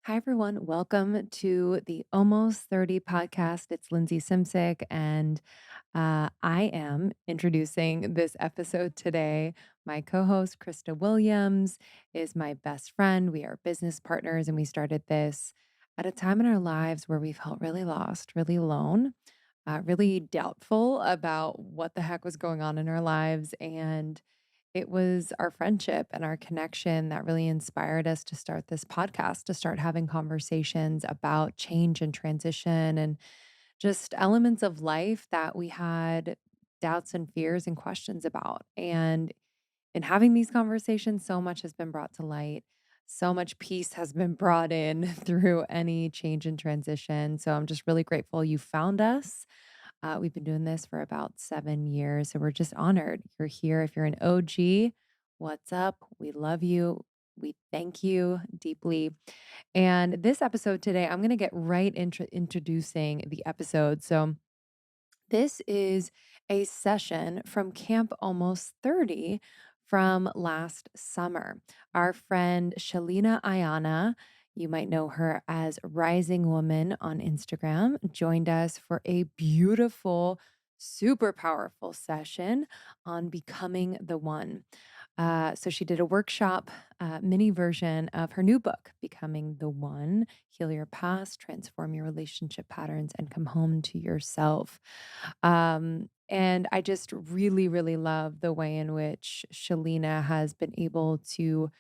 Hi, everyone. Welcome to the Almost 30 podcast. It's Lindsay Simsick, and I am introducing this episode today. My co host, Krista Williams, is my best friend. We are business partners, and we started this at a time in our lives where we felt really lost, really alone, really doubtful about what the heck was going on in our lives. And it was our friendship and our connection that really inspired us to start this podcast, to start having conversations about change and transition and just elements of life that we had doubts and fears and questions about. And in having these conversations, so much has been brought to light. So much peace has been brought in through any change and transition. So I'm just really grateful you found us. We've been doing this for about 7 years. So we're just honored you're here. If you're an OG, what's up? We love you. We thank you deeply. And this episode today, I'm going to get right into introducing the episode. So, this is a session from Camp Almost 30 from last summer. Our friend Sheleana Aiyana, you might know her as Rising Woman on Instagram, joined us for a beautiful, super powerful session on becoming the one. So she did a workshop mini version of her new book, Becoming the One: Heal Your Past, Transform Your Relationship Patterns, and Come Home to Yourself. And I just really, really love the way in which Shalina has been able to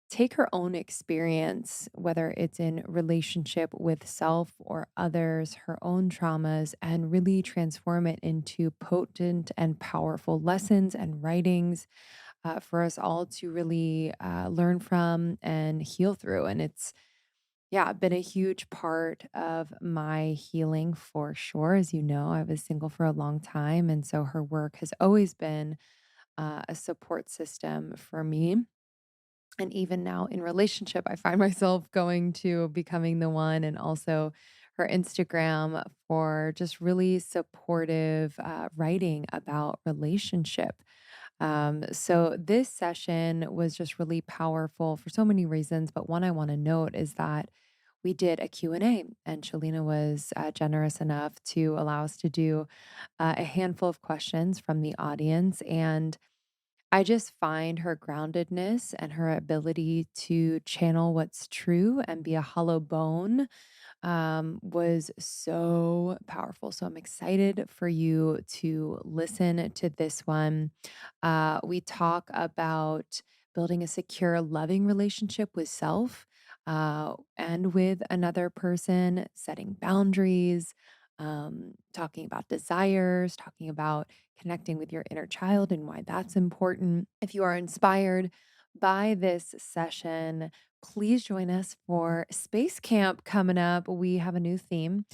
take her own experience, whether it's in relationship with self or others, her own traumas, and really transform it into potent and powerful lessons and writings for us all to really learn from and heal through. And it's, yeah, been a huge part of my healing for sure. As you know, I was single for a long time. And so her work has always been a support system for me. And even now in relationship, I find myself going to becoming the one and also her Instagram for just really supportive writing about relationship. So this session was just really powerful for so many reasons, but one I want to note is that we did a Q&A, and Shalina was generous enough to allow us to do a handful of questions from the audience. And I just find her groundedness and her ability to channel what's true and be a hollow bone was so powerful. So I'm excited for you to listen to this one. We talk about building a secure, loving relationship with self and with another person, setting boundaries, talking about desires, talking about connecting with your inner child and why that's important. If you are inspired by this session, please join us for Space Camp coming up. We have a new theme,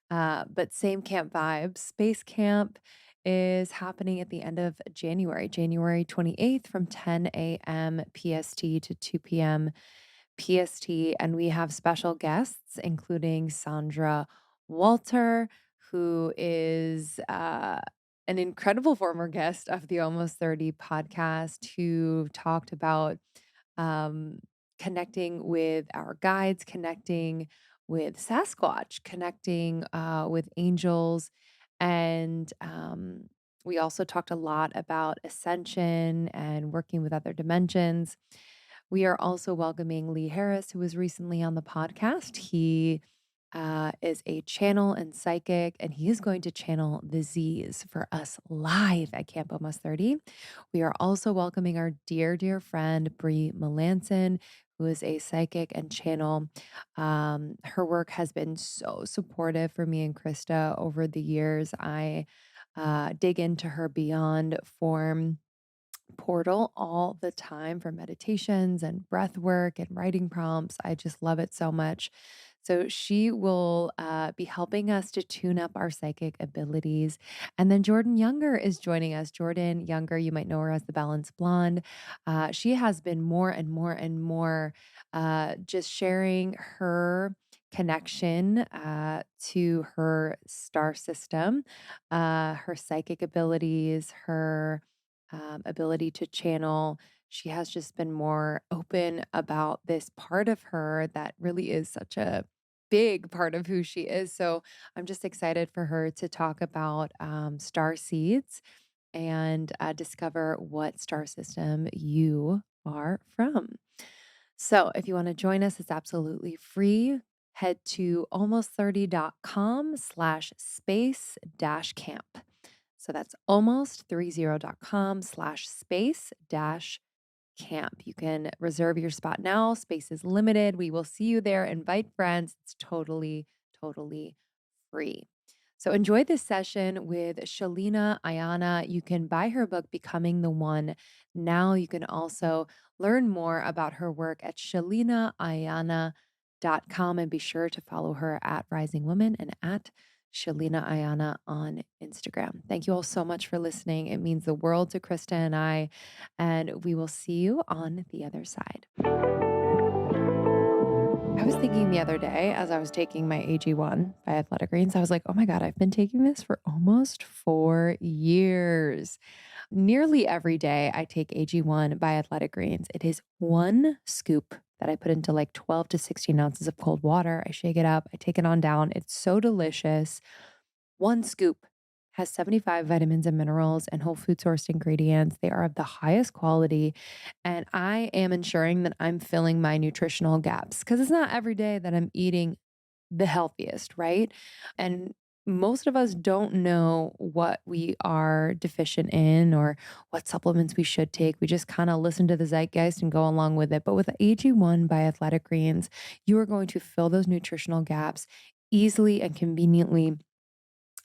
but same camp vibes. Space Camp is happening at the end of January, January 28th from 10 a.m. PST to 2 p.m. PST. And we have special guests, including Sandra Walter, who is an incredible former guest of the Almost 30 podcast, who talked about um, connecting with our guides, connecting with Sasquatch, connecting with angels. And we also talked a lot about ascension and working with other dimensions. We are also welcoming Lee Harris, who was recently on the podcast. He is a channel and psychic, and he is going to channel the Z's for us live at Camp Almost 30. We are also welcoming our dear, dear friend, Brie Melanson, who is a psychic and channel. Her work has been so supportive for me and Krista over the years. I dig into her beyond form portal all the time for meditations and breath work and writing prompts. I just love it so much. So she will be helping us to tune up our psychic abilities. And then Jordan Younger is joining us. Jordan Younger, you might know her as the Balanced Blonde. She has been more and more and more just sharing her connection to her star system, her psychic abilities, her ability to channel. she has just been more open about this part of her that really is such a big part of who she is. So I'm just excited for her to talk about star seeds and discover what star system you are from. So if you want to join us, it's absolutely free. Head to almost30.com slash space dash camp. So that's almost30.com slash space dash camp. You can reserve your spot now. Space is limited. We will see you there. Invite friends. It's totally, totally free. So enjoy this session with Sheleana Aiyana. You can buy her book, Becoming the One. Now you can also learn more about her work at sheleanaaiyana.com and be sure to follow her at Rising Woman and at Sheleana Aiyana on Instagram. Thank you all so much for listening. It means the world to Krista and I, and we will see you on the other side. I was thinking the other day as I was taking my AG1 by Athletic Greens, I was like, oh my God, I've been taking this for almost 4 years. Nearly every day I take AG1 by Athletic Greens. It is one scoop that I put into like 12 to 16 ounces of cold water. I shake it up, I take it on down. It's so delicious. One scoop has 75 vitamins and minerals and whole food sourced ingredients. They are of the highest quality. And I am ensuring that I'm filling my nutritional gaps because it's not every day that I'm eating the healthiest, right? And most of us don't know what we are deficient in or what supplements we should take. We just kind of listen to the zeitgeist and go along with it. But with AG1 by Athletic Greens, you are going to fill those nutritional gaps easily and conveniently,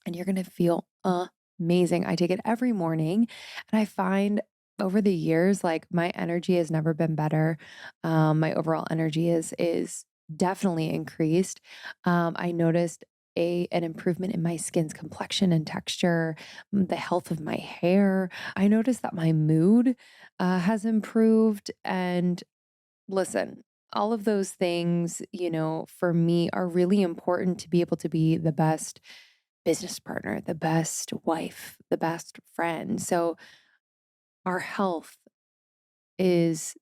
and you're going to feel amazing. I take it every morning, and I find over the years, like my energy has never been better. My overall energy is definitely increased. I noticed an improvement in my skin's complexion and texture, the health of my hair. I noticed that my mood has improved. And listen, all of those things, for me are really important to be able to be the best business partner, the best wife, the best friend. So our health is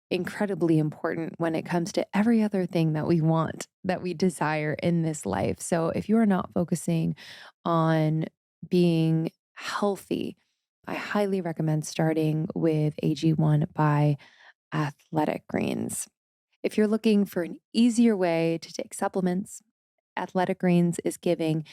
incredibly important when it comes to every other thing that we want, that we desire in this life. So if you are not focusing on being healthy, I highly recommend starting with AG1 by Athletic Greens. If you're looking for an easier way to take supplements, Athletic Greens is giving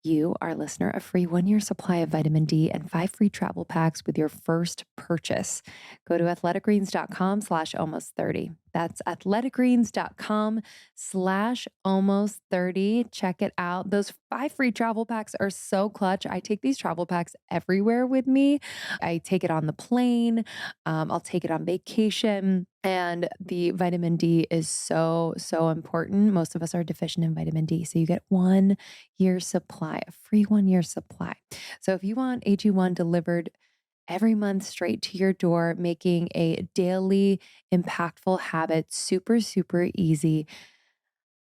you, our listener, a free 1 year supply of vitamin D and 5 free travel packs with your first purchase. Go to athleticgreens.com slash almost 30. That's athleticgreens.com slash almost 30. Check it out. Those 5 free travel packs are so clutch. I take these travel packs everywhere with me. I take it on the plane. I'll take it on vacation. And the vitamin D is so, so important. Most of us are deficient in vitamin D. So you get 1 year supply, a free 1 year supply. So if you want AG1 delivered every month straight to your door, making a daily impactful habit super, super easy,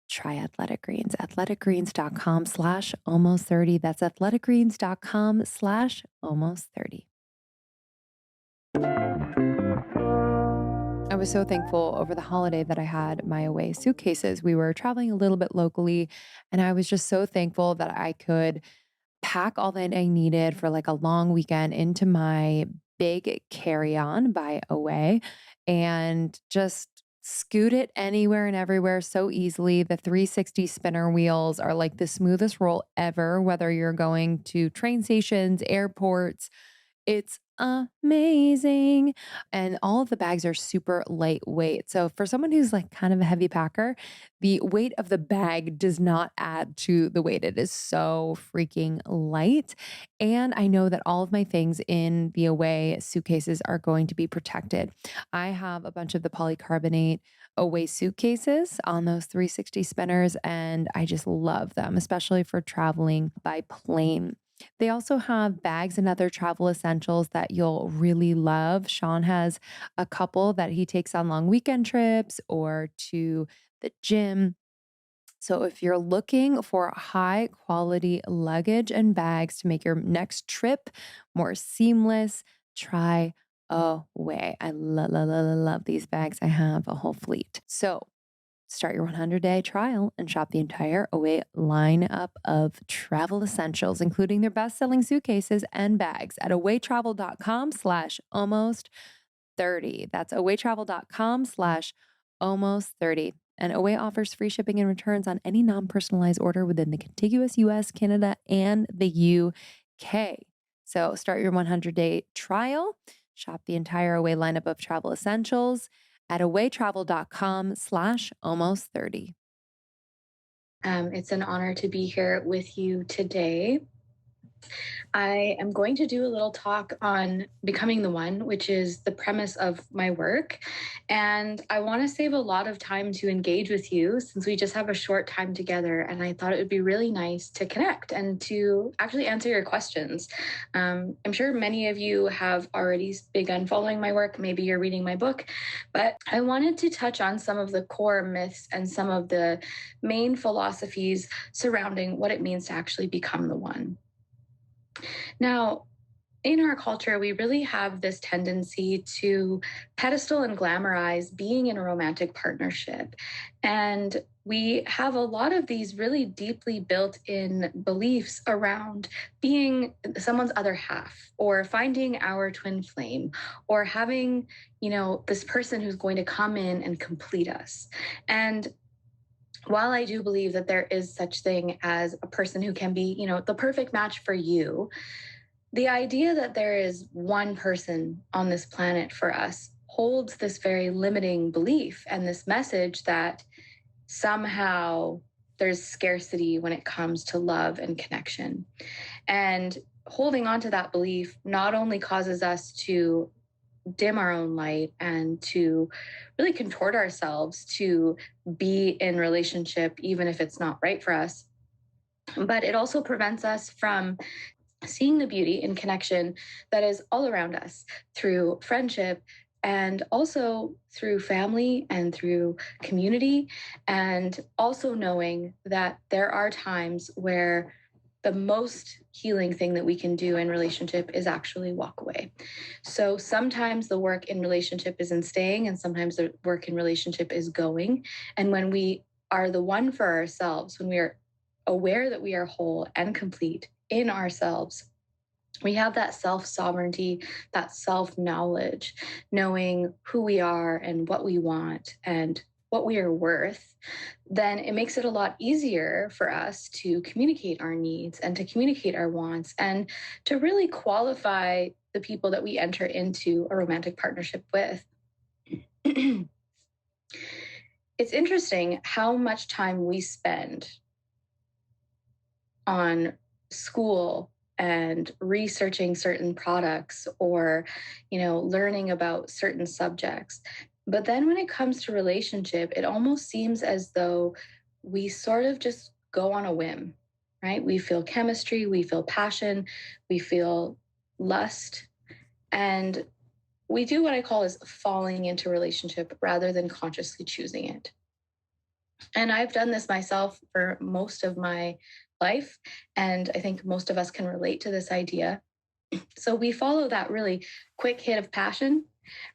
try Athletic Greens. Athleticgreens.com slash almost 30. That's athleticgreens.com slash almost 30. I was so thankful over the holiday that I had my away suitcases. We were traveling a little bit locally, and I was just so thankful that I could pack all that I needed for like a long weekend into my big carry on by Away and just scoot it anywhere and everywhere so easily. The 360 spinner wheels are like the smoothest roll ever, whether you're going to train stations, airports. It's amazing. And all of the bags are super lightweight. So for someone who's like kind of a heavy packer, the weight of the bag does not add to the weight. It is so freaking light. And I know that all of my things in the Away suitcases are going to be protected. I have a bunch of the polycarbonate Away suitcases on those 360 spinners, and I just love them, especially for traveling by plane. They also have bags and other travel essentials that you'll really love. Sean has a couple that he takes on long weekend trips or to the gym. So if you're looking for high quality luggage and bags to make your next trip more seamless, try away. I love these bags. I have a whole fleet. So start your 100-day trial and shop the entire Away lineup of travel essentials, including their best-selling suitcases and bags at awaytravel.com/almost30. That's awaytravel.com/almost30. And Away offers free shipping and returns on any non-personalized order within the contiguous US, Canada, and the UK. So start your 100-day trial, shop the entire Away lineup of travel essentials at awaytravel.com/almost30. It's an honor to be here with you today. I am going to do a little talk on becoming the one, which is the premise of my work. And I want to save a lot of time to engage with you since we just have a short time together. And I thought it would be really nice to connect and to actually answer your questions. I'm sure many of you have already begun following my work. Maybe you're reading my book, but I wanted to touch on some of the core myths and some of the main philosophies surrounding what it means to actually become the one. Now, in our culture, we really have this tendency to pedestal and glamorize being in a romantic partnership. And we have a lot of these really deeply built in beliefs around being someone's other half or finding our twin flame or having, this person who's going to come in and complete us. And while I do believe that there is such thing as a person who can be, the perfect match for you, the idea that there is one person on this planet for us holds this very limiting belief and this message that somehow there's scarcity when it comes to love and connection. And holding on to that belief not only causes us to dim our own light and to really contort ourselves to be in relationship, even if it's not right for us, but it also prevents us from seeing the beauty in connection that is all around us through friendship and also through family and through community. And also knowing that there are times where the most healing thing that we can do in relationship is actually walk away. So sometimes the work in relationship is in staying, and sometimes the work in relationship is going. And when we are the one for ourselves, when we are aware that we are whole and complete in ourselves, we have that self sovereignty, that self knowledge, knowing who we are and what we want and what we are worth, then it makes it a lot easier for us to communicate our needs and to communicate our wants and to really qualify the people that we enter into a romantic partnership with. It's interesting how much time we spend on school and researching certain products or learning about certain subjects, but then when it comes to relationship, it almost seems as though we sort of just go on a whim, right? We feel chemistry, we feel passion, we feel lust, and we do what I call is falling into relationship rather than consciously choosing it. And I've done this myself for most of my life. And I think most of us can relate to this idea. So we follow that really quick hit of passion,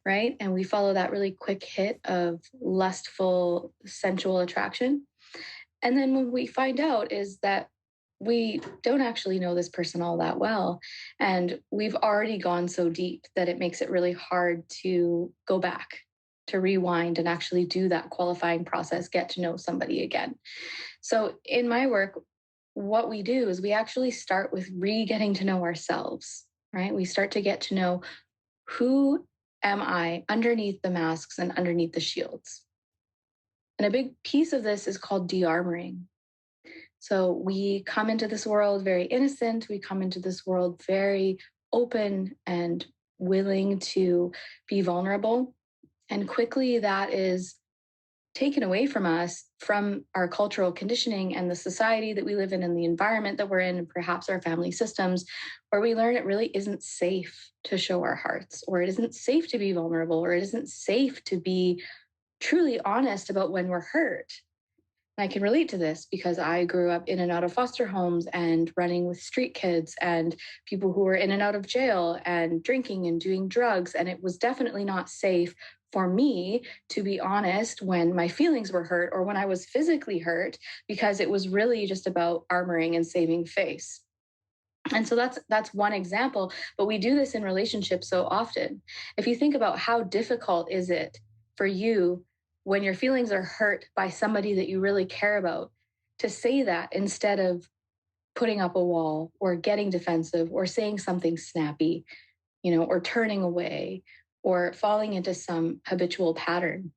right? And we follow that really quick hit of lustful, sensual attraction. And then when we find out is that we don't actually know this person all that well. And we've already gone so deep that it makes it really hard to go back, to rewind and actually do that qualifying process, get to know somebody again. So in my work, what we do is we actually start with getting to know ourselves, right? We start to get to know who am I underneath the masks and underneath the shields. And a big piece of this is called de-armoring. So we come into this world very innocent. We come into this world very open and willing to be vulnerable. And quickly that is taken away from us from our cultural conditioning and the society that we live in and the environment that we're in, and perhaps our family systems, where we learn it really isn't safe to show our hearts, or it isn't safe to be vulnerable, or it isn't safe to be truly honest about when we're hurt. I can relate to this because I grew up in and out of foster homes and running with street kids and people who were in and out of jail and drinking and doing drugs. And it was definitely not safe for me, to be honest, when my feelings were hurt or when I was physically hurt, because it was really just about armoring and saving face. And so that's one example, but we do this in relationships so often. If you think about how difficult is it for you when your feelings are hurt by somebody that you really care about to say that instead of putting up a wall or getting defensive or saying something snappy, or turning away or falling into some habitual pattern.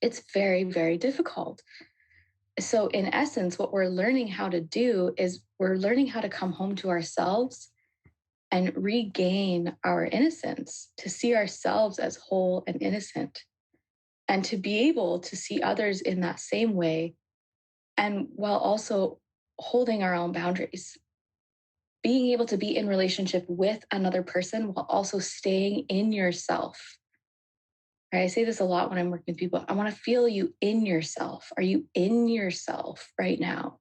It's very, very difficult. So, in essence, what we're learning how to do is we're learning how to come home to ourselves and regain our innocence, to see ourselves as whole and innocent, and to be able to see others in that same way, and while also holding our own boundaries. Being able to be in relationship with another person while also staying in yourself. Right? I say this a lot when I'm working with people. I want to feel you in yourself. Are you in yourself right now?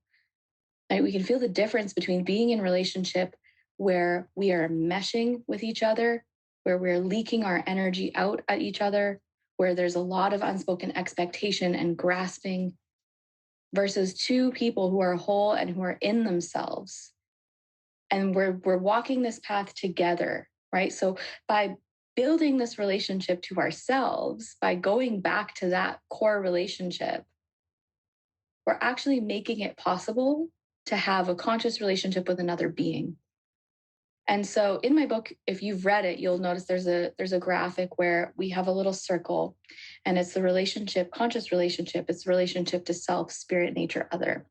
Right? We can feel the difference between being in relationship where we are meshing with each other, where we're leaking our energy out at each other, where there's a lot of unspoken expectation and grasping, versus two people who are whole and who are in themselves. And we're walking this path together, right? So by building this relationship to ourselves, by going back to that core relationship, we're actually making it possible to have a conscious relationship with another being. And so in my book, if you've read it, you'll notice there's a graphic where we have a little circle, and it's the relationship, conscious relationship. It's the relationship to self, spirit, nature, other.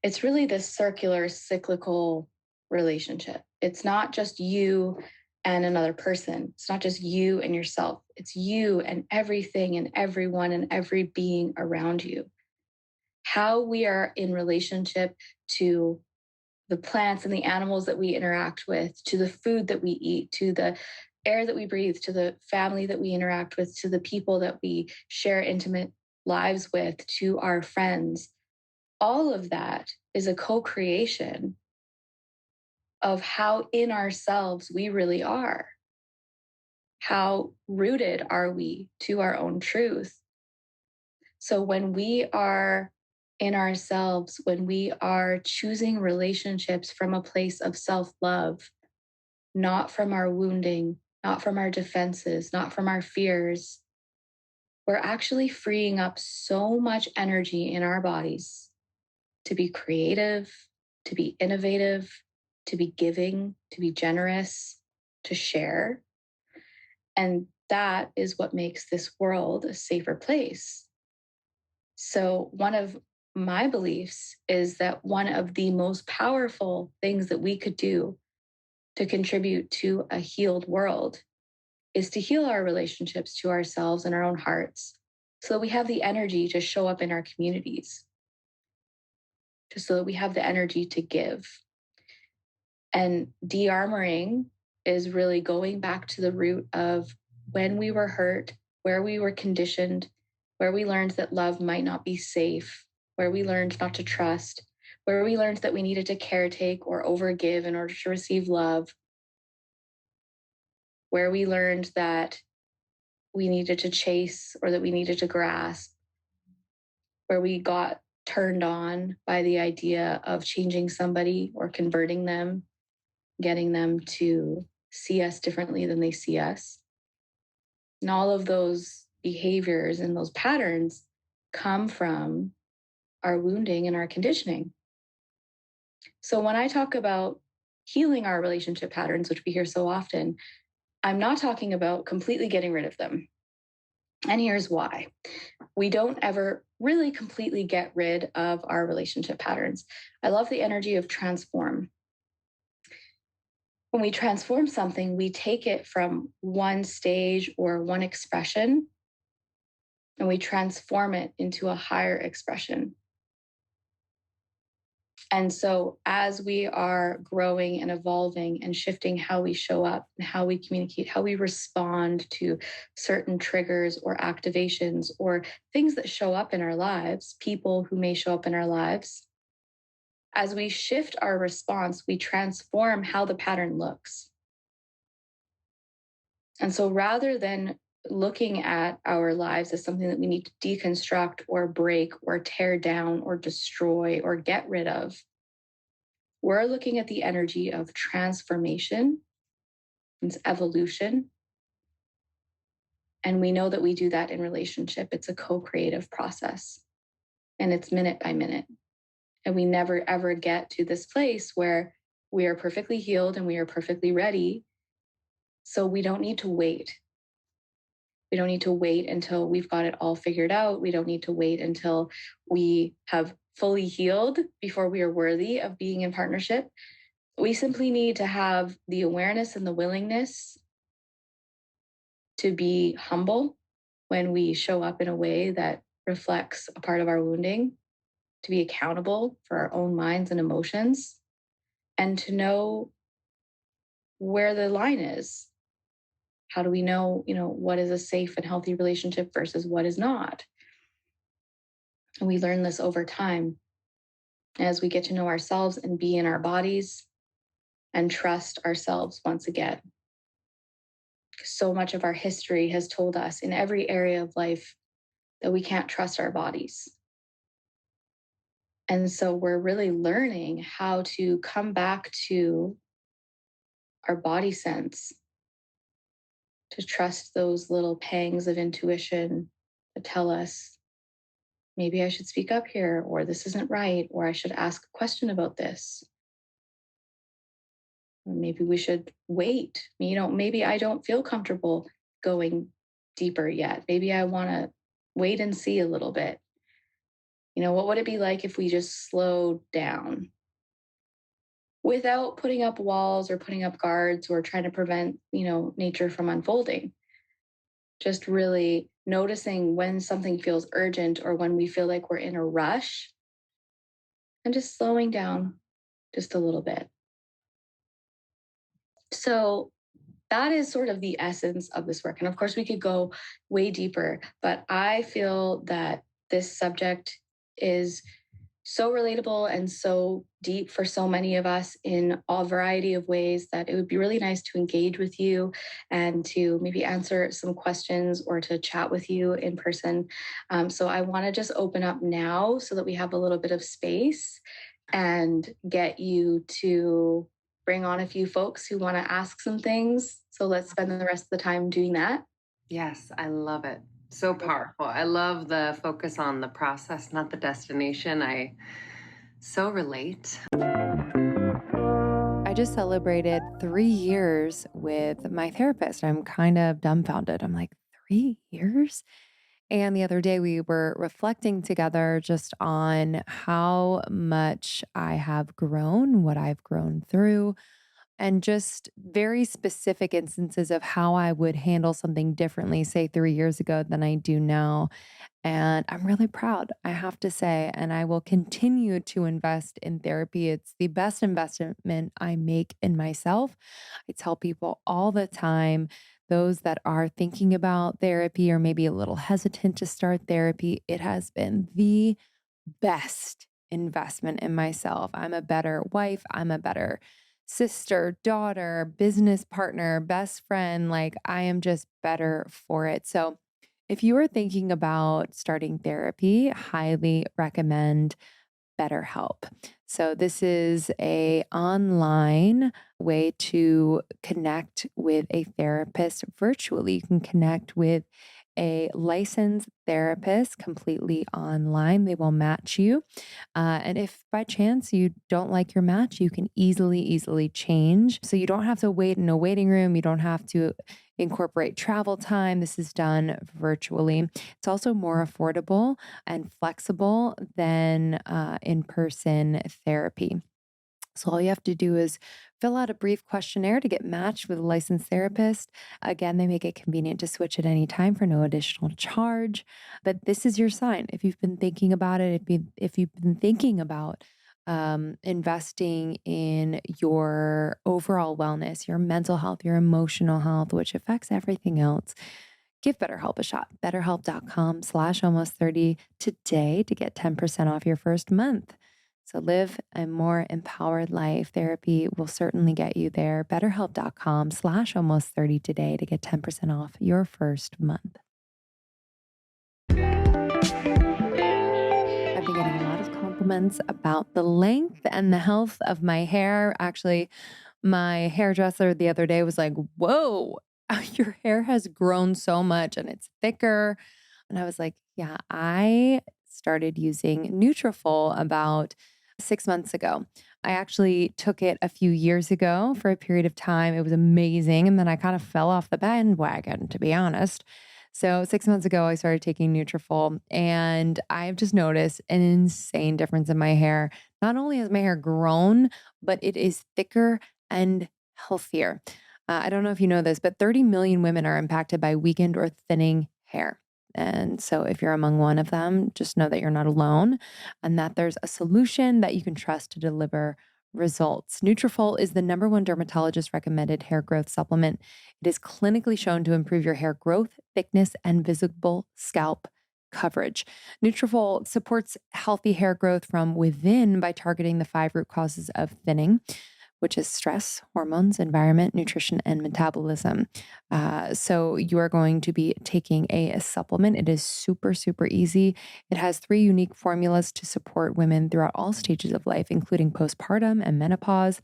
It's really this circular, cyclical relationship. It's not just you and another person. It's not just you and yourself. It's you and everything and everyone and every being around you. How we are in relationship to the plants and the animals that we interact with, to the food that we eat, to the air that we breathe, to the family that we interact with, to the people that we share intimate lives with, to our friends. All of that is a co creation of how in ourselves we really are. How rooted are we to our own truth? So when we are in ourselves, when we are choosing relationships from a place of self love, not from our wounding, not from our defenses, not from our fears, we're actually freeing up so much energy in our bodies to be creative, to be innovative, to be giving, to be generous, to share. And that is what makes this world a safer place. So, one of my beliefs is that one of the most powerful things that we could do to contribute to a healed world is to heal our relationships to ourselves and our own hearts so that we have the energy to show up in our communities, just so that we have the energy to give. And de armoring is really going back to the root of when we were hurt, where we were conditioned, where we learned that love might not be safe, where we learned not to trust, where we learned that we needed to caretake or overgive in order to receive love, where we learned that we needed to chase or that we needed to grasp, where we got turned on by the idea of changing somebody or converting them, getting them to see us differently than they see us. And all of those behaviors and those patterns come from our wounding and our conditioning. So when I talk about healing our relationship patterns, which we hear so often, I'm not talking about completely getting rid of them. And here's why. We don't ever really completely get rid of our relationship patterns. I love the energy of transform. When we transform something, we take it from one stage or one expression and we transform it into a higher expression. And so, as we are growing and evolving and shifting how we show up and how we communicate, how we respond to certain triggers or activations or things that show up in our lives, people who may show up in our lives, as we shift our response, we transform how the pattern looks. And so, rather than looking at our lives as something that we need to deconstruct or break or tear down or destroy or get rid of, we're looking at the energy of transformation, it's evolution. And we know that we do that in relationship. It's a co creative process and it's minute by minute. And we never ever get to this place where we are perfectly healed and we are perfectly ready. So we don't need to wait. We don't need to wait until we've got it all figured out. We don't need to wait until we have fully healed before we are worthy of being in partnership. We simply need to have the awareness and the willingness to be humble when we show up in a way that reflects a part of our wounding, to be accountable for our own minds and emotions, and to know where the line is. How do we know, what is a safe and healthy relationship versus what is not? And we learn this over time as we get to know ourselves and be in our bodies and trust ourselves once again. So much of our history has told us in every area of life that we can't trust our bodies. And so we're really learning how to come back to our body sense, to trust those little pangs of intuition that tell us maybe I should speak up here, or this isn't right, or I should ask a question about this. Or maybe we should wait. Maybe I don't feel comfortable going deeper yet. Maybe I want to wait and see a little bit. What would it be like if we just slowed down without putting up walls or putting up guards or trying to prevent, nature from unfolding? Just really noticing when something feels urgent or when we feel like we're in a rush and just slowing down just a little bit. So that is sort of the essence of this work. And of course, we could go way deeper, but I feel that this subject is so relatable and so deep for so many of us in a variety of ways that it would be really nice to engage with you and to maybe answer some questions or to chat with you in person. So I want to just open up now so that we have a little bit of space and get you to bring on a few folks who want to ask some things. So let's spend the rest of the time doing that. Yes, I love it. So powerful. I love the focus on the process, not the destination. I so relate. I just celebrated 3 years with my therapist. I'm kind of dumbfounded. I'm like, 3 years? And the other day we were reflecting together just on how much I have grown, what I've grown through, and just very specific instances of how I would handle something differently, say 3 years ago, than I do now. And I'm really proud, I have to say, and I will continue to invest in therapy. It's the best investment I make in myself. I tell people all the time, those that are thinking about therapy or maybe a little hesitant to start therapy, it has been the best investment in myself. I'm a better wife. I'm a better sister, daughter, business partner, best friend. Like, I am just better for it. So, if you are thinking about starting therapy, highly recommend BetterHelp. So this is a online way to connect with a therapist virtually. You can connect with a licensed therapist completely online. They will match you. And if by chance you don't like your match, you can easily change. So you don't have to wait in a waiting room. You don't have to incorporate travel time. This is done virtually. It's also more affordable and flexible than in person therapy. So, all you have to do is fill out a brief questionnaire to get matched with a licensed therapist. Again, they make it convenient to switch at any time for no additional charge. But this is your sign. If you've been thinking about it, if you've been thinking about investing in your overall wellness, your mental health, your emotional health, which affects everything else, give BetterHelp a shot. BetterHelp.com/almost 30 today to get 10% off your first month. So live a more empowered life. Therapy will certainly get you there. BetterHelp.com/almost 30 today to get 10% off your first month. I've been getting a lot of compliments about the length and the health of my hair. Actually, my hairdresser the other day was like, "Whoa, your hair has grown so much and it's thicker." And I was like, "Yeah, I started using Nutrafol about 6 months ago. I actually took it a few years ago for a period of time. It was amazing. And then I kind of fell off the bandwagon, to be honest. So 6 months ago, I started taking Nutrafol, and I've just noticed an insane difference in my hair. Not only has my hair grown, but it is thicker and healthier. I don't know if you know this, but 30 million women are impacted by weakened or thinning hair. And so, if you're among one of them, just know that you're not alone and that there's a solution that you can trust to deliver results. Nutrafol is the number one dermatologist recommended hair growth supplement. It is clinically shown to improve your hair growth, thickness, and visible scalp coverage. Nutrafol supports healthy hair growth from within by targeting the 5 root causes of thinning, which is stress, hormones, environment, nutrition, and metabolism. So you are going to be taking a supplement. It is super, super easy. It has 3 unique formulas to support women throughout all stages of life, including postpartum and menopause.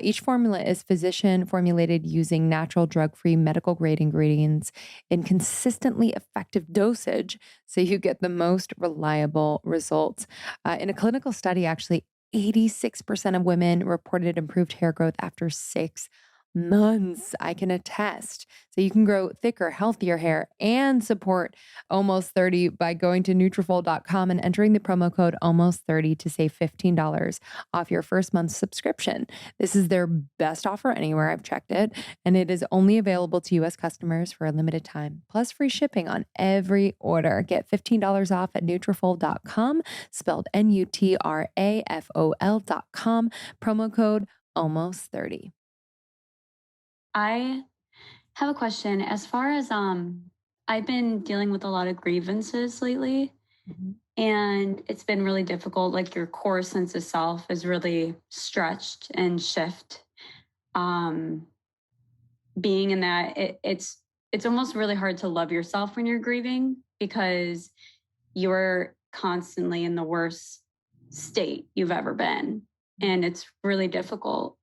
Each formula is physician formulated using natural, drug free, medical grade ingredients in consistently effective dosage so you get the most reliable results. In a clinical study, actually, 86% of women reported improved hair growth after 6 months. I can attest. So you can grow thicker, healthier hair and support Almost 30 by going to Nutrafol.com and entering the promo code Almost 30 to save $15 off your first month's subscription. This is their best offer anywhere. I've checked it, and it is only available to U.S. customers for a limited time, plus free shipping on every order. Get $15 off at Nutrafol.com, spelled Nutrafol.com, promo code Almost 30. I have a question. As far as I've been dealing with a lot of grievances lately, Mhm. and it's been really difficult. Like your core sense of self is really stretched and shift. Um, being in that, it's almost really hard to love yourself when you're grieving because you're constantly in the worst state you've ever been, and it's really difficult.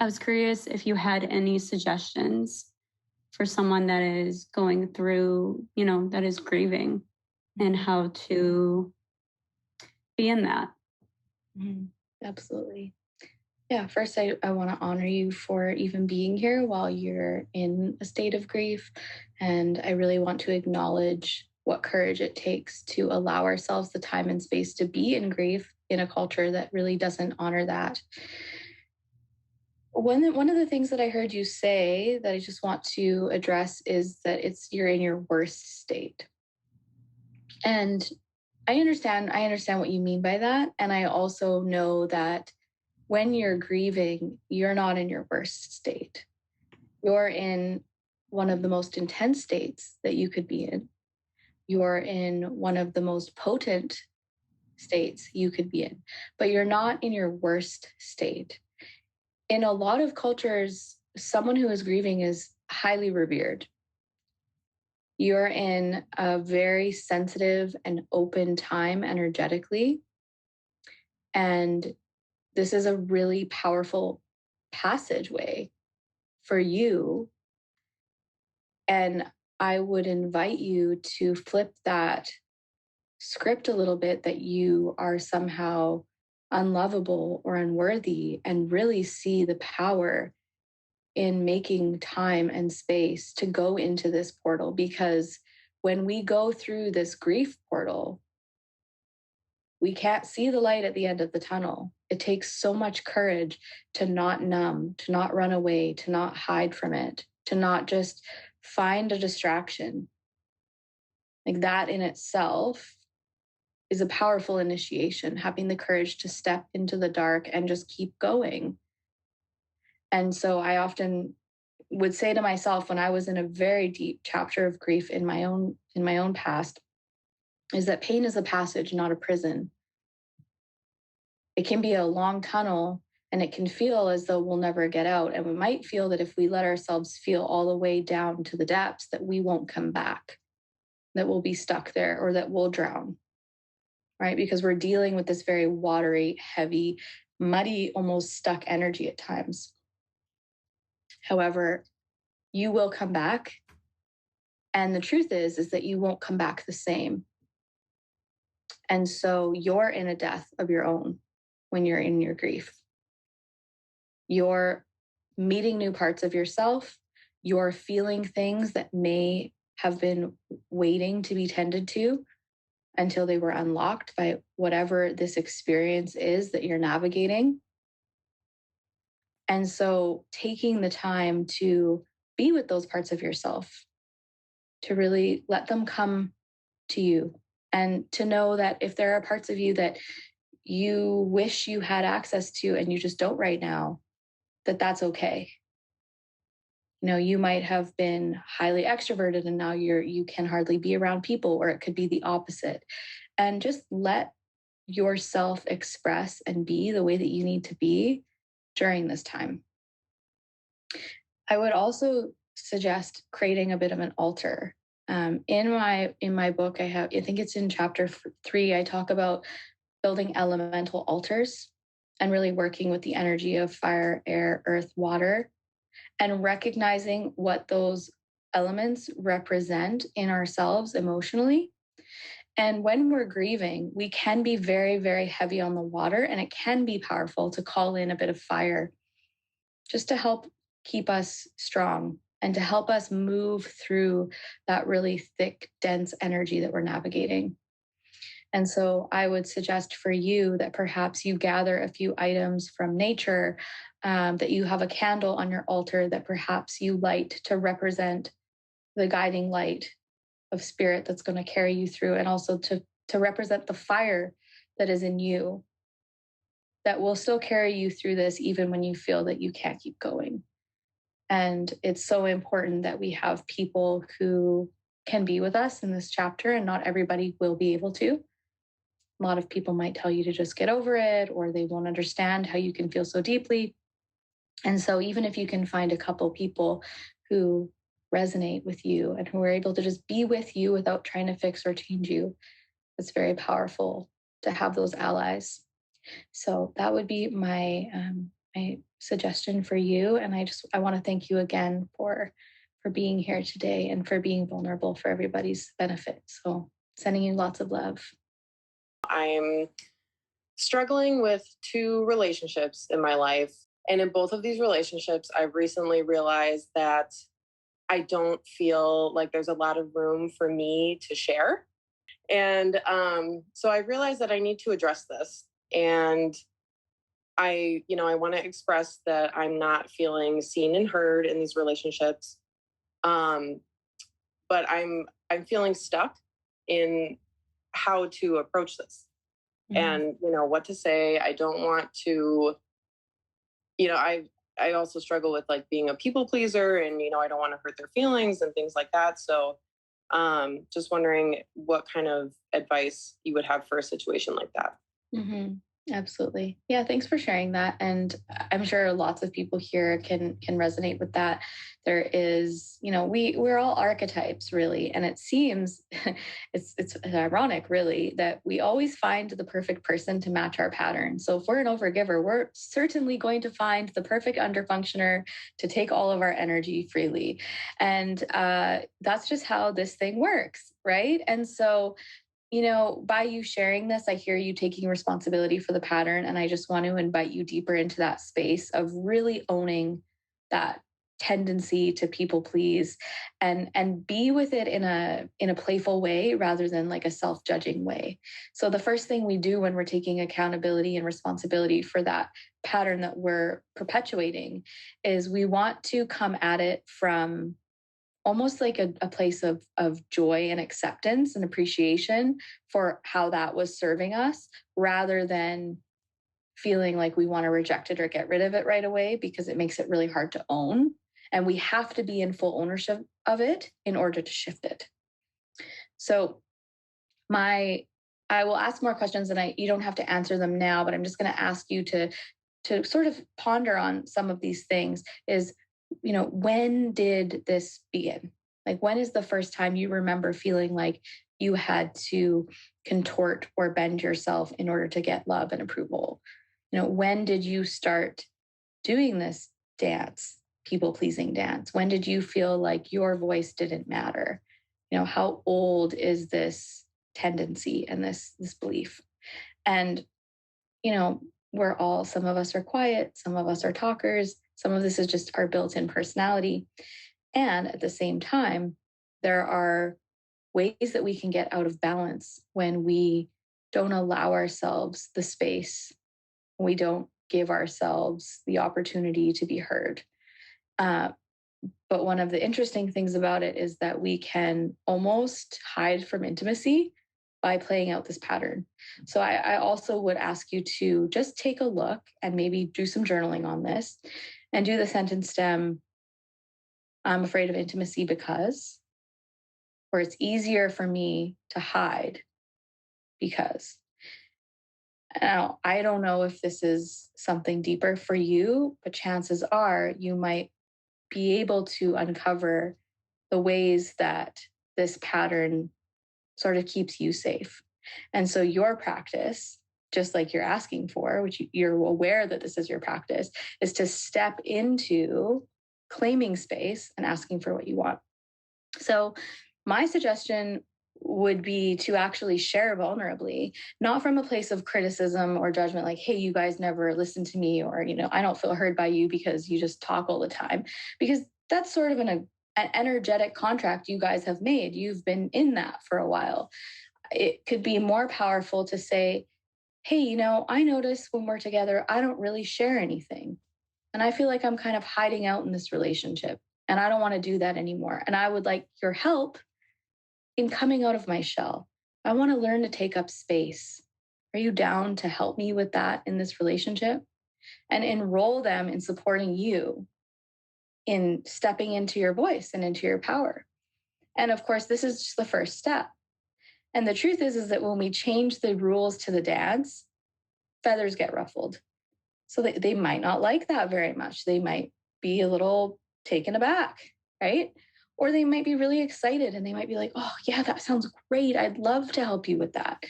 I was curious if you had any suggestions for someone that is going through, that is grieving and how to be in that. Mhm. Absolutely. Yeah, first, I want to honor you for even being here while you're in a state of grief. And I really want to acknowledge what courage it takes to allow ourselves the time and space to be in grief in a culture that really doesn't honor that. One of the things that I heard you say that I just want to address is that you're in your worst state. And I understand what you mean by that. And I also know that when you're grieving, you're not in your worst state. You're in one of the most intense states that you could be in. You're in one of the most potent states you could be in, but you're not in your worst state. In a lot of cultures, someone who is grieving is highly revered. You're in a very sensitive and open time energetically. And this is a really powerful passageway for you. And I would invite you to flip that script a little bit that you are somehow unlovable or unworthy and really see the power in making time and space to go into this portal. Because when we go through this grief portal, we can't see the light at the end of the tunnel. It takes so much courage to not numb, to not run away, to not hide from it, to not just find a distraction. Like that in itself is a powerful initiation, having the courage to step into the dark and just keep going. And so I often would say to myself when I was in a very deep chapter of grief in my own past, is that pain is a passage, not a prison. It can be a long tunnel and it can feel as though we'll never get out. And we might feel that if we let ourselves feel all the way down to the depths, that we won't come back, that we'll be stuck there or that we'll drown, right? Because we're dealing with this very watery, heavy, muddy, almost stuck energy at times. However, you will come back. And the truth is that you won't come back the same. And so you're in a death of your own when you're in your grief. You're meeting new parts of yourself. You're feeling things that may have been waiting to be tended to until they were unlocked by whatever this experience is that you're navigating. And so taking the time to be with those parts of yourself, to really let them come to you, and to know that if there are parts of you that you wish you had access to and you just don't right now, that that's okay. You know, you might have been highly extroverted and now you can hardly be around people, or it could be the opposite. And just let yourself express and be the way that you need to be during this time. I would also suggest creating a bit of an altar. In my book, I think it's in chapter 3. I talk about building elemental altars and really working with the energy of fire, air, earth, water, and recognizing what those elements represent in ourselves emotionally. And when we're grieving, we can be very, very heavy on the water, and it can be powerful to call in a bit of fire just to help keep us strong and to help us move through that really thick, dense energy that we're navigating. And so I would suggest for you that perhaps you gather a few items from nature, that you have a candle on your altar that perhaps you light to represent the guiding light of spirit that's going to carry you through, and also to represent the fire that is in you that will still carry you through this even when you feel that you can't keep going. And it's so important that we have people who can be with us in this chapter, and not everybody will be able to. A lot of people might tell you to just get over it, or they won't understand how you can feel so deeply. And so even if you can find a couple people who resonate with you and who are able to just be with you without trying to fix or change you, it's very powerful to have those allies. So that would be my suggestion for you. And I want to thank you again for being here today and for being vulnerable for everybody's benefit. So sending you lots of love. I'm struggling with 2 relationships in my life. And in both of these relationships, I've recently realized that I don't feel like there's a lot of room for me to share. And so I realized that I need to address this. And I want to express that I'm not feeling seen and heard in these relationships. Um, but I'm feeling stuck in how to approach this. And what to say. I don't want to, I also struggle with like being a people pleaser, and I don't want to hurt their feelings and things like that. So just wondering what kind of advice you would have for a situation like that. Mm-hmm. Absolutely. Yeah, thanks for sharing that. And I'm sure lots of people here can resonate with that. There is, we're all archetypes really, and it seems it's ironic really that we always find the perfect person to match our pattern. So if we're an overgiver, we're certainly going to find the perfect underfunctioner to take all of our energy freely. And that's just how this thing works, right? And so by you sharing this, I hear you taking responsibility for the pattern. And I just want to invite you deeper into that space of really owning that tendency to people please, and be with it in a playful way rather than like a self-judging way. So the first thing we do when we're taking accountability and responsibility for that pattern that we're perpetuating is we want to come at it from almost like a place of joy and acceptance and appreciation for how that was serving us, rather than feeling like we want to reject it or get rid of it right away, because it makes it really hard to own. And we have to be in full ownership of it in order to shift it. So I will ask more questions, and you don't have to answer them now, but I'm just going to ask you to sort of ponder on some of these things. Is, when did this begin? Like, when is the first time you remember feeling like you had to contort or bend yourself in order to get love and approval? When did you start doing this dance, people pleasing dance? When did you feel like your voice didn't matter? How old is this tendency and this belief? And, some of us are quiet, some of us are talkers, some of this is just our built-in personality. And at the same time, there are ways that we can get out of balance when we don't allow ourselves the space, we don't give ourselves the opportunity to be heard. But one of the interesting things about it is that we can almost hide from intimacy by playing out this pattern. So I also would ask you to just take a look and maybe do some journaling on this and do the sentence stem, I'm afraid of intimacy because, or it's easier for me to hide because. Now, I don't know if this is something deeper for you, but chances are you might be able to uncover the ways that this pattern sort of keeps you safe. And so your practice, just like you're asking for, which you're aware that this is your practice, is to step into claiming space and asking for what you want. So my suggestion would be to actually share vulnerably, not from a place of criticism or judgment, like, hey, you guys never listen to me, or, I don't feel heard by you because you just talk all the time, because that's sort of an energetic contract you guys have made. You've been in that for a while. It could be more powerful to say, hey, I notice when we're together, I don't really share anything. And I feel like I'm kind of hiding out in this relationship, and I don't want to do that anymore. And I would like your help in coming out of my shell. I want to learn to take up space. Are you down to help me with that in this relationship? And enroll them in supporting you in stepping into your voice and into your power. And of course, this is just the first step. And the truth is that when we change the rules to the dance, feathers get ruffled. So they might not like that very much. They might be a little taken aback, right? Or they might be really excited and they might be like, oh, yeah, that sounds great. I'd love to help you with that,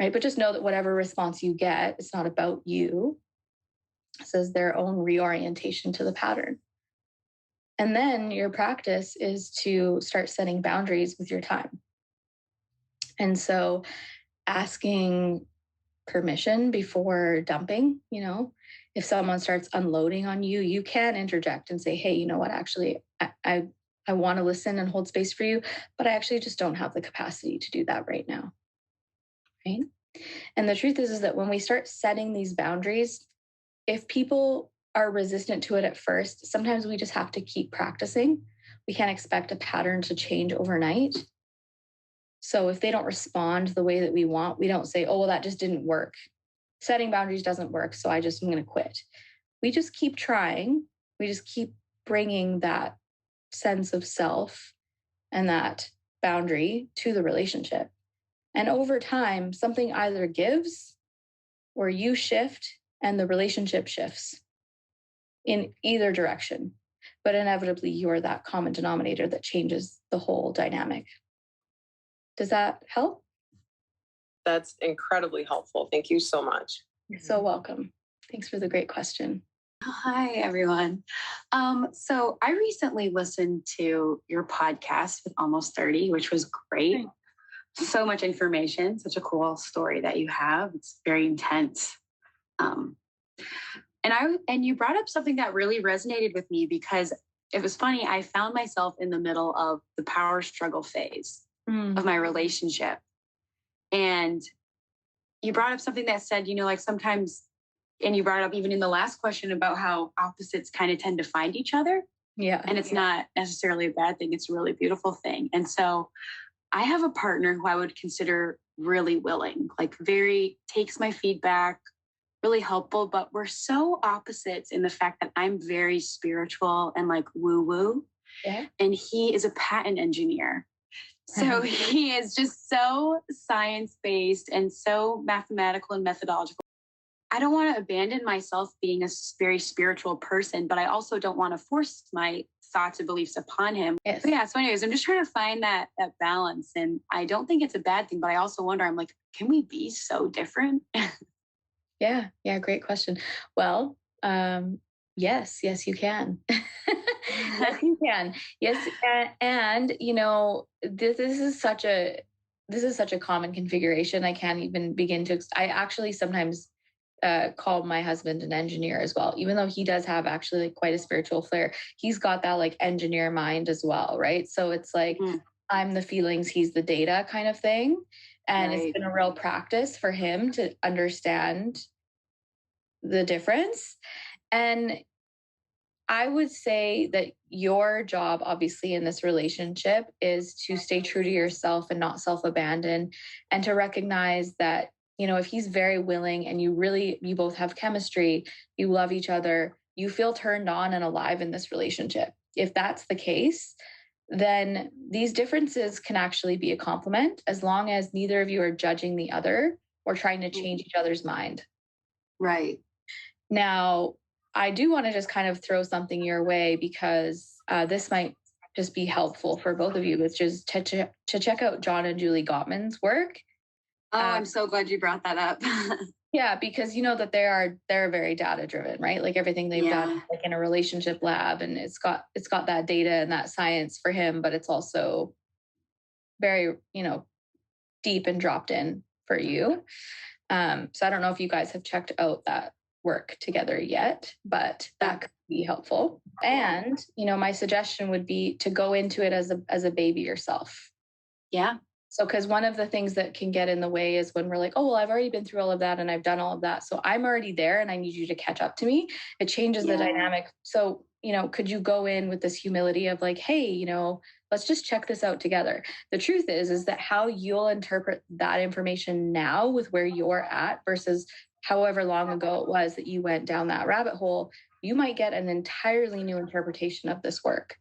right? But just know that whatever response you get, it's not about you. It says their own reorientation to the pattern. And then your practice is to start setting boundaries with your time. And so asking permission before dumping, if someone starts unloading on you, you can interject and say, hey, you know what, actually, I want to listen and hold space for you, but I actually just don't have the capacity to do that right now. Right. And the truth is that when we start setting these boundaries, if people are resistant to it at first, sometimes we just have to keep practicing. We can't expect a pattern to change overnight. So if they don't respond the way that we want, we don't say, oh, well, that just didn't work. Setting boundaries doesn't work, so I'm going to quit. We just keep trying. We just keep bringing that sense of self and that boundary to the relationship. And over time, something either gives or you shift and the relationship shifts in either direction. But inevitably, you're that common denominator that changes the whole dynamic. Does that help? That's incredibly helpful. Thank you so much. You're so welcome. Thanks for the great question. Hi, everyone. So I recently listened to your podcast with Almost 30, which was great. So much information, such a cool story that you have. It's very intense. And you brought up something that really resonated with me because it was funny. I found myself in the middle of the power struggle phase of my relationship. And you brought up something that said, like sometimes, and you brought up even in the last question about how opposites kind of tend to find each other. Yeah. And it's not necessarily a bad thing. It's a really beautiful thing. And so I have a partner who I would consider really willing, like very takes my feedback, really helpful, but we're so opposites in the fact that I'm very spiritual and like woo woo. Yeah. And he is a patent engineer. So he is just so science based and so mathematical and methodological. I don't want to abandon myself being a very spiritual person, but I also don't want to force my thoughts and beliefs upon him. Yes. But yeah. So, anyways, I'm just trying to find that balance, and I don't think it's a bad thing. But I also wonder, I'm like, can we be so different? Yeah. Yeah. Great question. Well, yes, you can. Yes, you can. Yes. And you know, this is such a common configuration. I can't even begin to, I actually sometimes call my husband an engineer as well, even though he does have actually like quite a spiritual flair. He's got that like engineer mind as well, right? So it's like I'm the feelings, he's the data kind of thing. And Right. it's been a real practice for him to understand the difference. And I would say that your job, obviously, in this relationship is to stay true to yourself and not self abandon, and to recognize that, you know, if he's very willing and you both have chemistry, you love each other, you feel turned on and alive in this relationship. If that's the case, then these differences can actually be a compliment as long as neither of you are judging the other or trying to change each other's mind. Right. Now, I do want to just kind of throw something your way because this might just be helpful for both of you, which is to check out John and Julie Gottman's work. Oh, I'm so glad you brought that up. Yeah, because you know that they're very data driven, right? Like everything they've done like in a relationship lab, and it's got that data and that science for him, but it's also very, you know, deep and dropped in for you. So I don't know if you guys have checked out that work together yet, but that could be helpful. And, you know, my suggestion would be to go into it as a baby yourself. Yeah. So, because one of the things that can get in the way is when we're like, oh, well, I've already been through all of that and I've done all of that. So I'm already there and I need you to catch up to me. It changes the dynamic. So, you know, could you go in with this humility of like, hey, you know, let's just check this out together. The truth is that how you'll interpret that information now with where you're at versus however long ago it was that you went down that rabbit hole, you might get an entirely new interpretation of this work.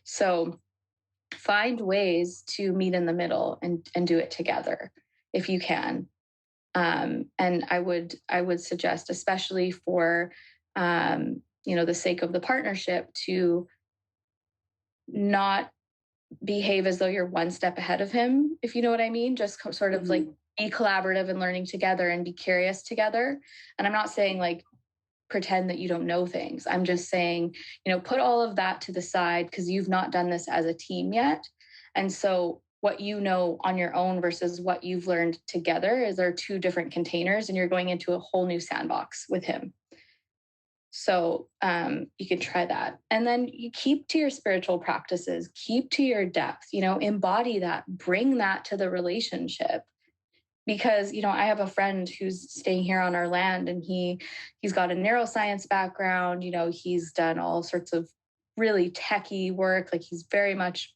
So find ways to meet in the middle and do it together if you can. And I would suggest, especially for you know, the sake of the partnership, to not behave as though you're one step ahead of him, if you know what I mean. Just sort of like be collaborative and learning together and be curious together. And I'm not saying like pretend that you don't know things. I'm just saying, you know, put all of that to the side because you've not done this as a team yet. And so what you know on your own versus what you've learned together is there two different containers and you're going into a whole new sandbox with him. So you can try that. And then you keep to your spiritual practices, keep to your depth, you know, embody that, bring that to the relationship. Because, you know, I have a friend who's staying here on our land and he's got a neuroscience background, you know, he's done all sorts of really techie work. Like he's very much,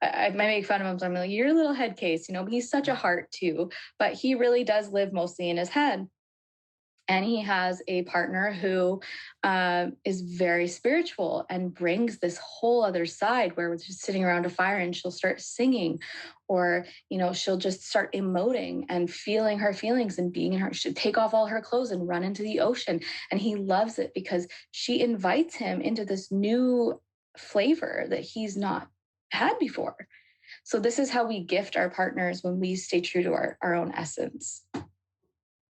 I might make fun of him. So I'm like, you're a little head case, you know, he's such a heart too, but he really does live mostly in his head. And he has a partner who is very spiritual and brings this whole other side where we're just sitting around a fire and she'll start singing, or, you know, she'll just start emoting and feeling her feelings and being in her, she'll take off all her clothes and run into the ocean. And he loves it because she invites him into this new flavor that he's not had before. So this is how we gift our partners when we stay true to our own essence.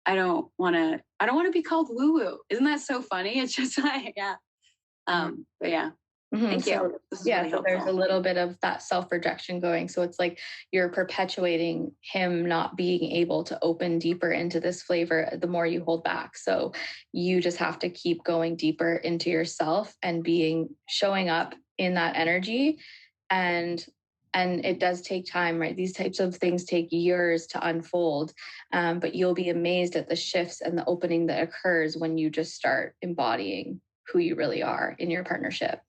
I don't want to be called woo woo. Isn't that so funny? It's just like, yeah. But yeah. Thank you. Yeah, really so there's a little bit of that self-rejection going. So it's like you're perpetuating him not being able to open deeper into this flavor the more you hold back. So you just have to keep going deeper into yourself and showing up in that energy. And it does take time, right? These types of things take years to unfold, but you'll be amazed at the shifts and the opening that occurs when you just start embodying who you really are in your partnership.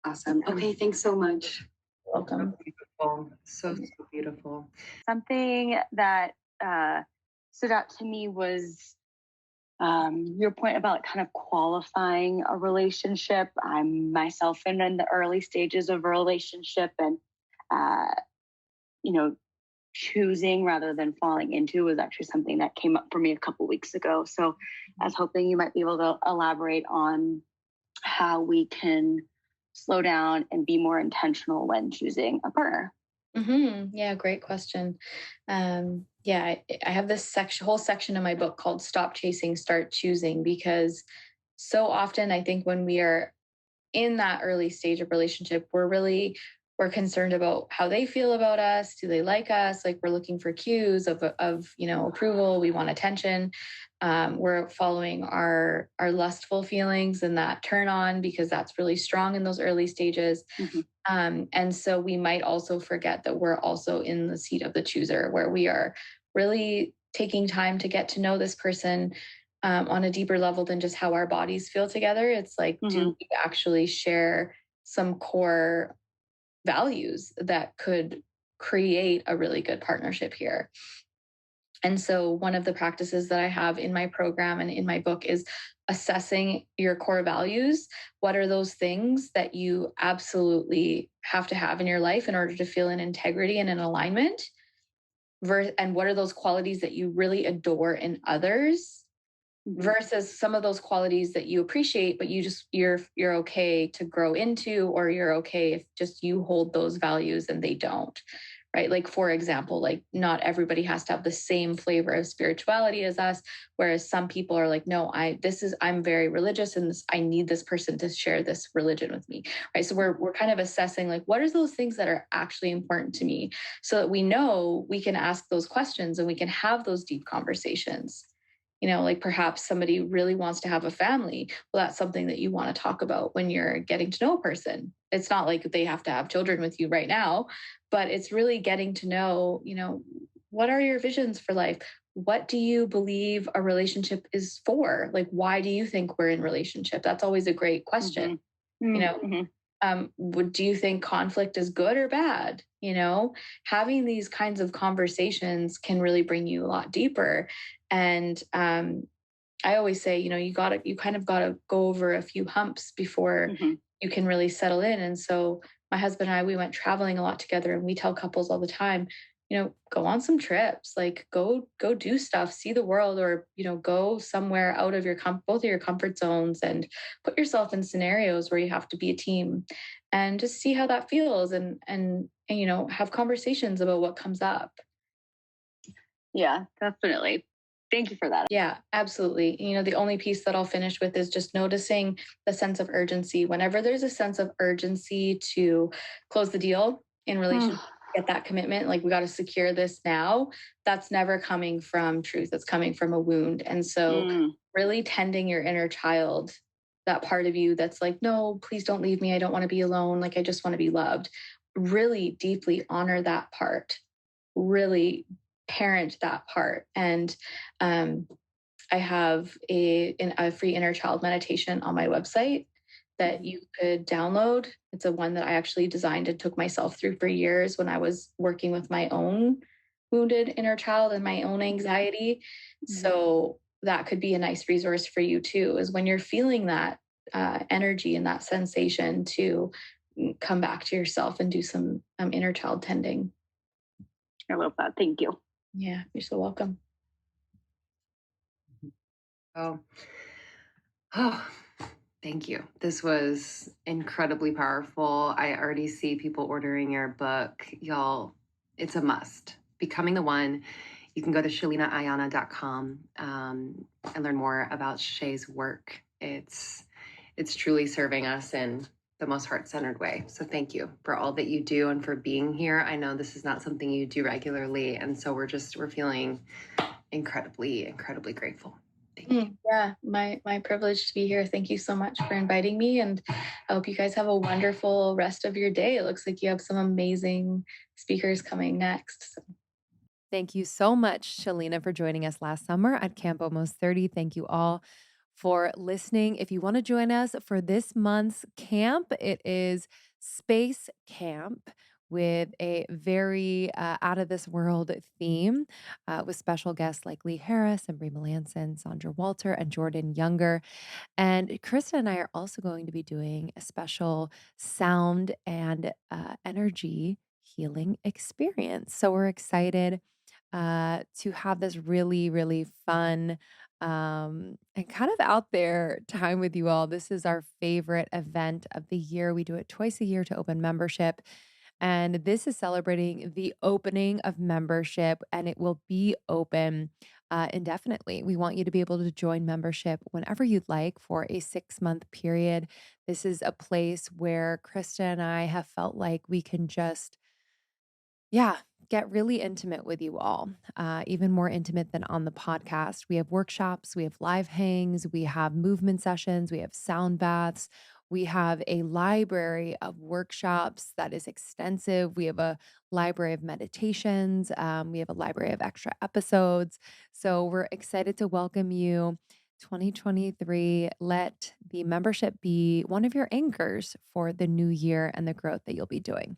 Awesome. Okay, thanks so much. Welcome. Beautiful. So beautiful. Something that stood out to me was your point about kind of qualifying a relationship. I'm myself in the early stages of a relationship, and uh, you know, choosing rather than falling into was actually something that came up for me a couple weeks ago. So I was hoping you might be able to elaborate on how we can slow down and be more intentional when choosing a partner. Yeah, great question. Yeah, I have this whole section in my book called "Stop Chasing, Start Choosing," because so often I think when we are in that early stage of relationship, we're concerned about how they feel about us. Do they like us? Like, we're looking for cues of approval. We want attention. We're following our lustful feelings and that turn on, because that's really strong in those early stages. Mm-hmm. And so we might also forget that we're also in the seat of the chooser, where we are really taking time to get to know this person on a deeper level than just how our bodies feel together. It's like, do we actually share some core values that could create a really good partnership here? And so, one of the practices that I have in my program and in my book is assessing your core values. What are those things that you absolutely have to have in your life in order to feel in integrity and in alignment? And what are those qualities that you really adore in others? Versus some of those qualities that you appreciate, but you're okay to grow into, or you're okay if just you hold those values and they don't. Right? Like, for example, like, not everybody has to have the same flavor of spirituality as us, whereas some people are like, no, I'm very religious, and I need this person to share this religion with me. Right? So we're kind of assessing, like, what are those things that are actually important to me, so that we know we can ask those questions and we can have those deep conversations. Like, perhaps somebody really wants to have a family. Well, that's something that you want to talk about when you're getting to know a person. It's not like they have to have children with you right now, but it's really getting to know, what are your visions for life? What do you believe a relationship is for? Like, why do you think we're in relationship? That's always a great question. Do you think conflict is good or bad? Having these kinds of conversations can really bring you a lot deeper. And I always say, you kind of gotta go over a few humps before you can really settle in. And so my husband and I, we went traveling a lot together, and we tell couples all the time, go on some trips, like, go do stuff, see the world, or go somewhere out of both of your comfort zones, and put yourself in scenarios where you have to be a team, and just see how that feels, and have conversations about what comes up. Yeah, definitely. Thank you for that. Yeah, absolutely. The only piece that I'll finish with is just noticing the sense of urgency. Whenever there's a sense of urgency to close the deal in relation to get that commitment, like, we got to secure this now, that's never coming from truth. It's coming from a wound. And so really tending your inner child, that part of you that's like, no, please don't leave me. I don't want to be alone. Like, I just want to be loved. Really deeply honor that part. Really parent that part. And I have a free inner child meditation on my website that you could download. It's a one that I actually designed and took myself through for years when I was working with my own wounded inner child and my own anxiety. So that could be a nice resource for you too, is when you're feeling that energy and that sensation, to come back to yourself and do some inner child tending. I love that. Thank you. Yeah, you're so welcome. Oh, oh, thank you. This was incredibly powerful. I already see people ordering your book. Y'all, it's a must. Becoming the One. You can go to SheleanaAiyana.com and learn more about Shay's work. It's truly serving us in the most heart-centered way. So thank you for all that you do and for being here. I know this is not something you do regularly, and so we're feeling incredibly, incredibly grateful. Thank you. Yeah, my privilege to be here. Thank you so much for inviting me, and I hope you guys have a wonderful rest of your day. It looks like you have some amazing speakers coming next. So. Thank you so much, Sheleana, for joining us last summer at Camp Almost 30. Thank you all for listening. If you want to join us for this month's camp, it is Space Camp with a very out of this world theme with special guests like Lee Harris and Brie Melanson, Sandra Walter, and Jordan Younger. And Krista and I are also going to be doing a special sound and energy healing experience. So we're excited to have this really, really fun and kind of out there time with you all. This is our favorite event of the year. We do it twice a year to open membership. And this is celebrating the opening of membership, and it will be open indefinitely. We want you to be able to join membership whenever you'd like for a 6 month period. This is a place where Krista and I have felt like we can just yeah, get really intimate with you all, even more intimate than on the podcast. We have workshops, we have live hangs, we have movement sessions, we have sound baths, we have a library of workshops that is extensive. We have a library of meditations, we have a library of extra episodes. So we're excited to welcome you. 2023, let the membership be one of your anchors for the new year and the growth that you'll be doing.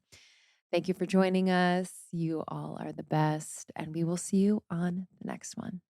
Thank you for joining us. You all are the best, and we will see you on the next one.